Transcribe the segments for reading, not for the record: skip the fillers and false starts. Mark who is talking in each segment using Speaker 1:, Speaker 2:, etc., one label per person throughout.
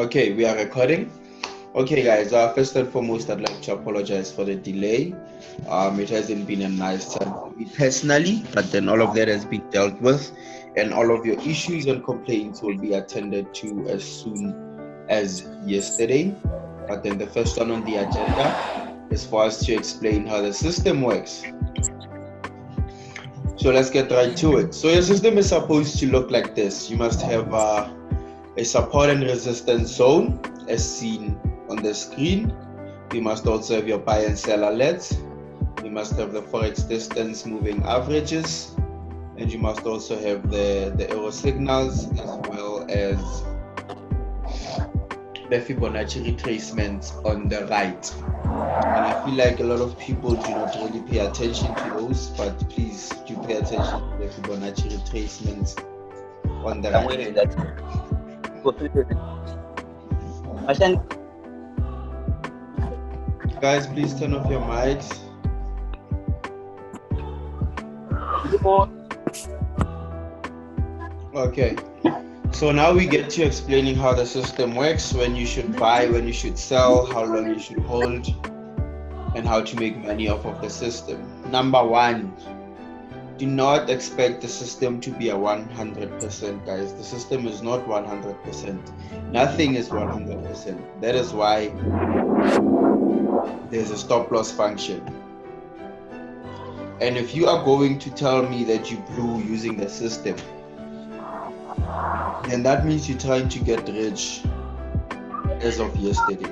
Speaker 1: Okay, we are recording. Okay, guys, first and foremost, I'd like to apologize for the delay. It hasn't been a nice time for me personally, but then all of that has been dealt with, and all of your issues and complaints will be attended to as soon as yesterday. But then the first one on the agenda is for us to explain how the system works. So let's get right to it. So your system is supposed to look like this. You must have a support and resistance zone as seen on the screen. You must also have your buy and sell alerts. You must have the forex distance moving averages, and you must also have the arrow signals as well as the Fibonacci retracements on the right. And I feel like a lot of people do not really pay attention to those, but please do pay attention to the Fibonacci retracements on the right. Guys, please turn off your mics. Okay, so now we get to explaining how the system works, when you should buy, when you should sell, how long you should hold, and how to make money off of the system. Number one, do not expect the system to be a 100%, guys. The system is not 100%. Nothing is 100%. That is why there's a stop loss function. And if you are going to tell me that you blew using the system, then that means you're trying to get rich as of yesterday.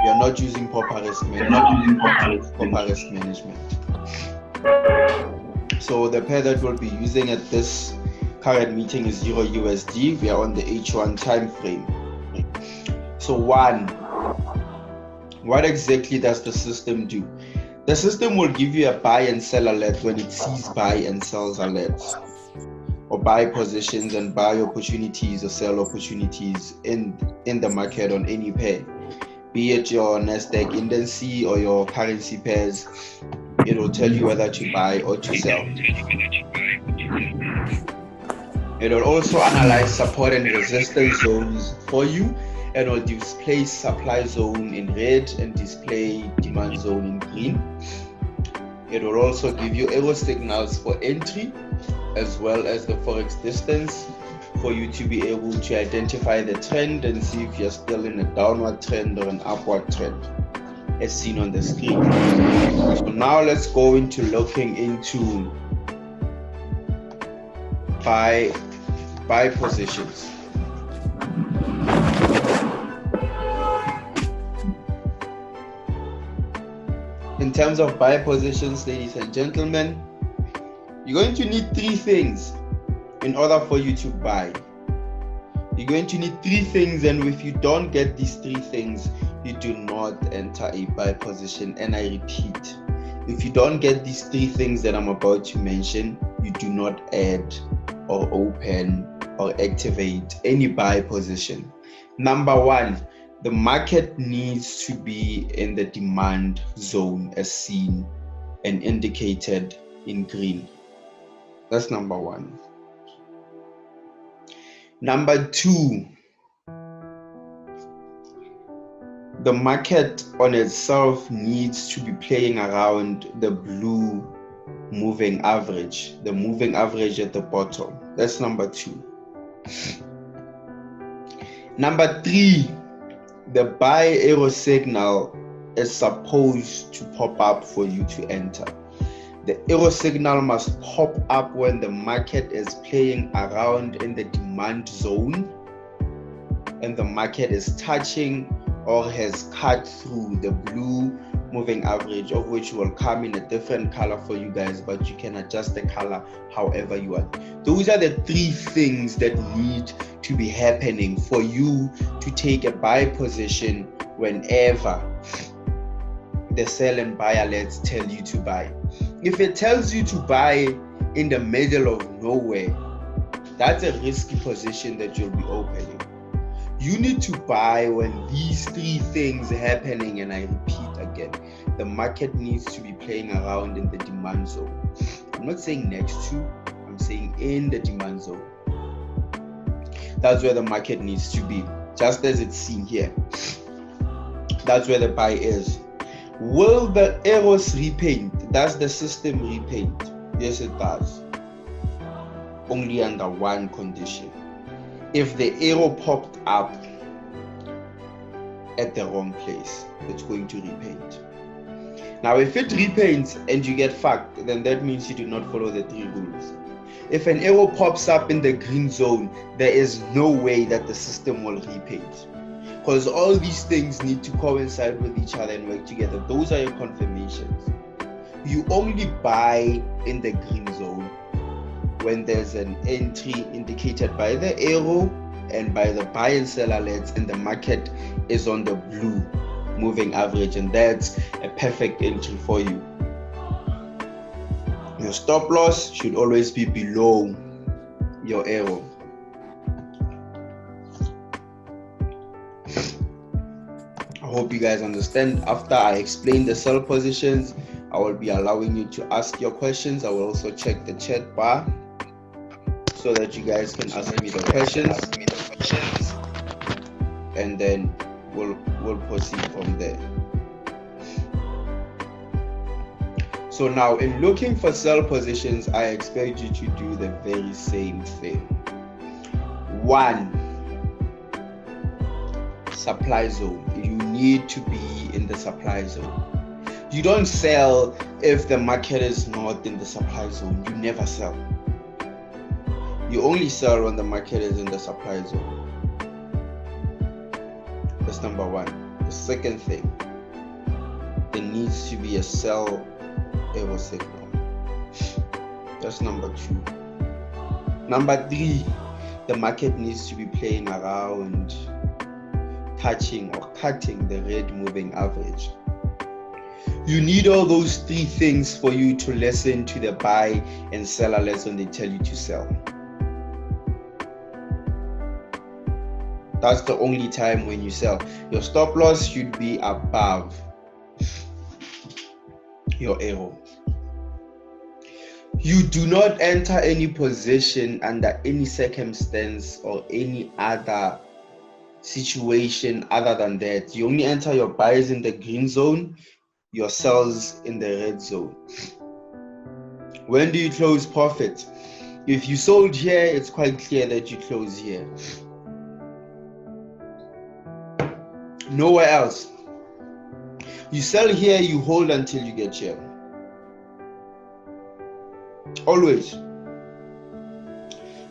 Speaker 1: You're not using proper risk management. So the pair that we'll be using at this current meeting is Euro USD. We are on the H1 time frame. So one, what exactly does the system do? The system will give you a buy and sell alert when it sees buy and sells alerts, or buy positions and buy opportunities or sell opportunities in the market on any pair, be it your Nasdaq index or your currency pairs. It will tell you whether to buy or to sell. It will also analyze support and resistance zones for you, and will display supply zone in red and display demand zone in green. It will also give you arrow signals for entry, as well as the forex distance, for you to be able to identify the trend and see if you're still in a downward trend or an upward trend, as seen on the screen. So now let's go into looking into buy positions. In terms of buy positions, ladies and gentlemen, you're going to need three things in order for you to buy. You're going to need three things, and if you don't get these three things, you do not enter a buy position. And I repeat, if you don't get these three things that I'm about to mention, you do not add or open or activate any buy position. Number one, the market needs to be in the demand zone as seen and indicated in green. That's number one. Number two, the market on itself needs to be playing around the blue moving average, the moving average at the bottom. That's number two. Number three, the buy arrow signal is supposed to pop up for you to enter. The arrow signal must pop up when the market is playing around in the demand zone and the market is touching or has cut through the blue moving average, of which will come in a different color for you guys, but you can adjust the color however you want. Those are the three things that need to be happening for you to take a buy position whenever the sell and buy alerts tell you to buy. If it tells you to buy in the middle of nowhere, that's a risky position that you'll be opening. You need to buy when these three things are happening, and I repeat again, the market needs to be playing around in the demand zone. I'm not saying next to, I'm saying in the demand zone. That's where the market needs to be, just as it's seen here. That's where the buy is. Will the arrows repaint? Does the system repaint? Yes, it does. Only under one condition. If the arrow popped up at the wrong place, it's going to repaint. Now, if it repaints and you get fucked, then that means you do not follow the 3 rules. If an arrow pops up in the green zone, there is no way that the system will repaint. Because all these things need to coincide with each other and work together. Those are your confirmations. You only buy in the green zone when there's an entry indicated by the arrow and by the buy and sell alerts, and the market is on the blue moving average, and that's a perfect entry for you. Your stop loss should always be below your arrow. I hope you guys understand. After I explain the sell positions, I will be allowing you to ask your questions. I will also check the chat bar so that you guys can ask me the questions, and then we'll proceed from there. So now, in looking for sell positions, I expect you to do the very same thing. 1, supply zone. You need to be in the supply zone. You don't sell if the market is not in the supply zone. You never sell. You only sell when the market is in the supply zone. That's number 1. The second thing, there needs to be a sell arrow signal. That's number 2. Number 3, the market needs to be playing around, touching or cutting the red moving average. You need all those 3 things for you to listen to the buy and sell alerts when they tell you to sell. That's the only time when you sell. Your stop loss should be above your arrow. You do not enter any position under any circumstance or any other situation other than that. You only enter your buys in the green zone, your sells in the red zone. When do you close profit? If you sold here, it's quite clear that you close here. Nowhere else. You sell here, you hold until you get here. Always.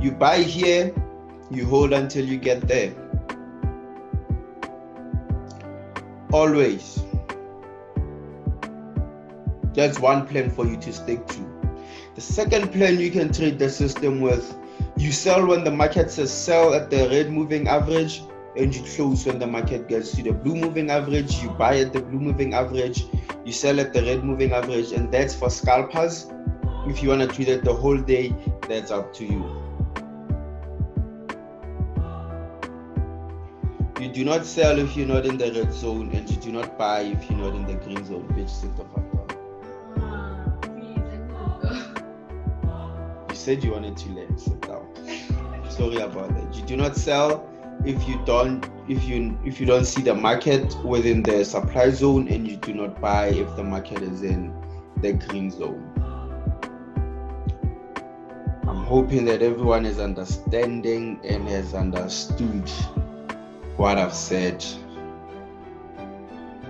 Speaker 1: You buy here, you hold until you get there. Always. That's one plan for you to stick to. The second plan you can trade the system with, you sell when the market says sell at the red moving average, and you close when the market gets to the blue moving average. You buy at the blue moving average, you sell at the red moving average, and that's for scalpers. If you want to trade it the whole day, that's up to you. You do not sell if you're not in the red zone, and you do not buy if you're not in the green zone. Bitch, sit the fuck down.
Speaker 2: Please, I need to go.
Speaker 1: You said you wanted to learn. Sit down. Sorry about that. You do not sell if you don't see the market within the supply zone, and you do not buy if the market is in the green zone. I'm hoping that everyone is understanding and has understood what I've said.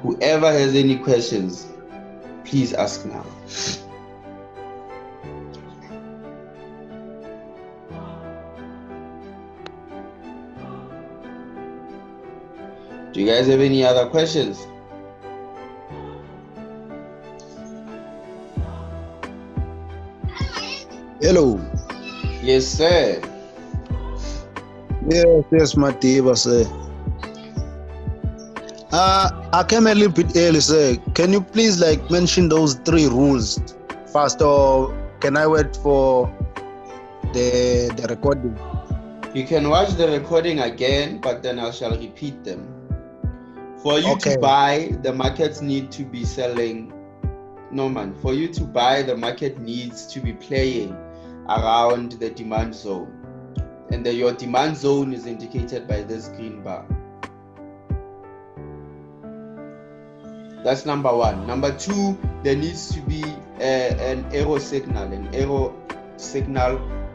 Speaker 1: Whoever has any questions, please ask now. Do you guys have any other questions?
Speaker 3: Hello.
Speaker 1: Yes, sir.
Speaker 3: Yes, Madiba, sir. I came a little bit early, sir. Can you please mention those 3 rules first, or can I wait for the recording?
Speaker 1: You can watch the recording again, but then I shall repeat them. For you to buy, the markets need to be selling. No, man. For you to buy, the market needs to be playing around the demand zone. and your demand zone is indicated by this green bar. That's number one. Number two, there needs to be an arrow signal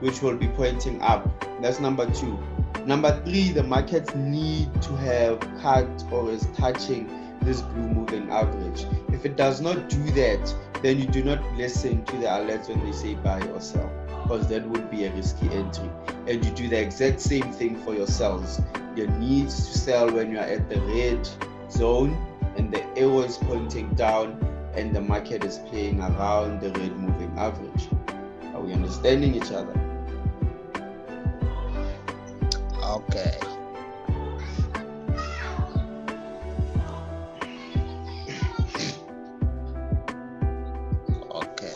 Speaker 1: which will be pointing up. That's number two. Number three, the markets need to have cut or is touching this blue moving average. If it does not do that, then you do not listen to the alerts when they say buy or sell, because that would be a risky entry. And you do the exact same thing for your sells. You need to sell when you are at the red zone and the arrow is pointing down and the market is playing around the red moving average. Are we understanding each other?
Speaker 3: Okay. Okay.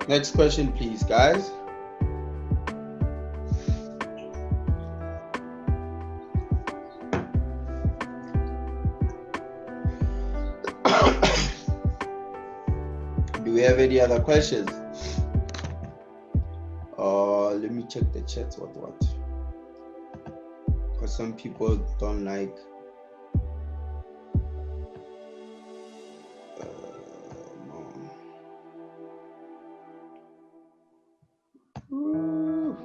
Speaker 1: Next question, please, guys. Do we have any other questions? Let me check the chat. What? Because some people don't like. No.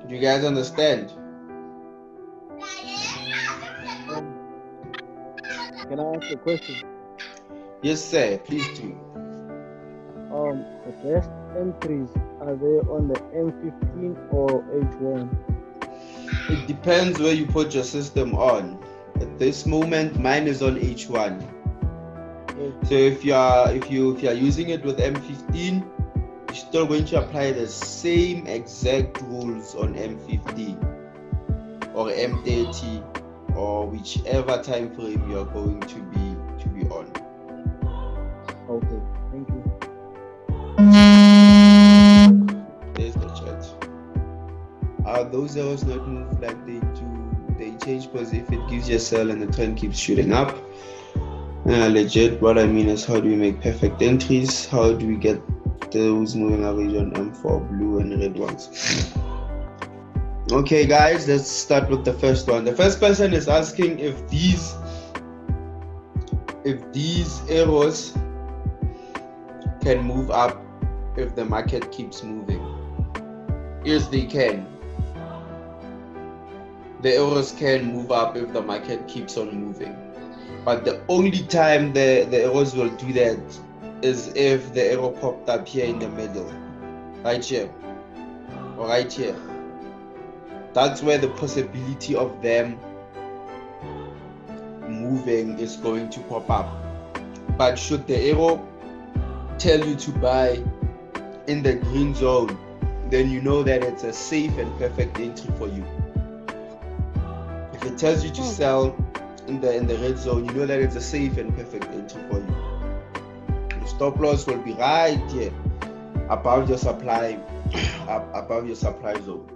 Speaker 1: Do you guys understand?
Speaker 4: Can I ask a question?
Speaker 1: Yes, sir. Please do.
Speaker 4: The best entries, are they on the M15 or H1?
Speaker 1: It depends where you put your system on. At this moment, mine is on H1.
Speaker 4: Yes.
Speaker 1: So if you are using it with M15, you're still going to apply the same exact rules on M15 or M30 or whichever time frame you are going to be on.
Speaker 4: Okay, thank you.
Speaker 1: There's the chat. Those arrows not move like they do. They change because if it gives you a sell and the trend keeps shooting up. Legit, what I mean is, how do we make perfect entries? How do we get those moving average on M4 blue and red ones? Okay, guys, let's start with the first one. The first person is asking if these arrows can move up if the market keeps moving. Yes, they can. The arrows can move up if the market keeps on moving. But the only time the arrows will do that is if the arrow popped up here in the middle. Right here. Or right here. That's where the possibility of them moving is going to pop up. But should the arrow tell you to buy in the green zone, then you know that it's a safe and perfect entry for you. If it tells you to sell in the red zone, you know that it's a safe and perfect entry for you. The stop loss will be right here above your supply zone.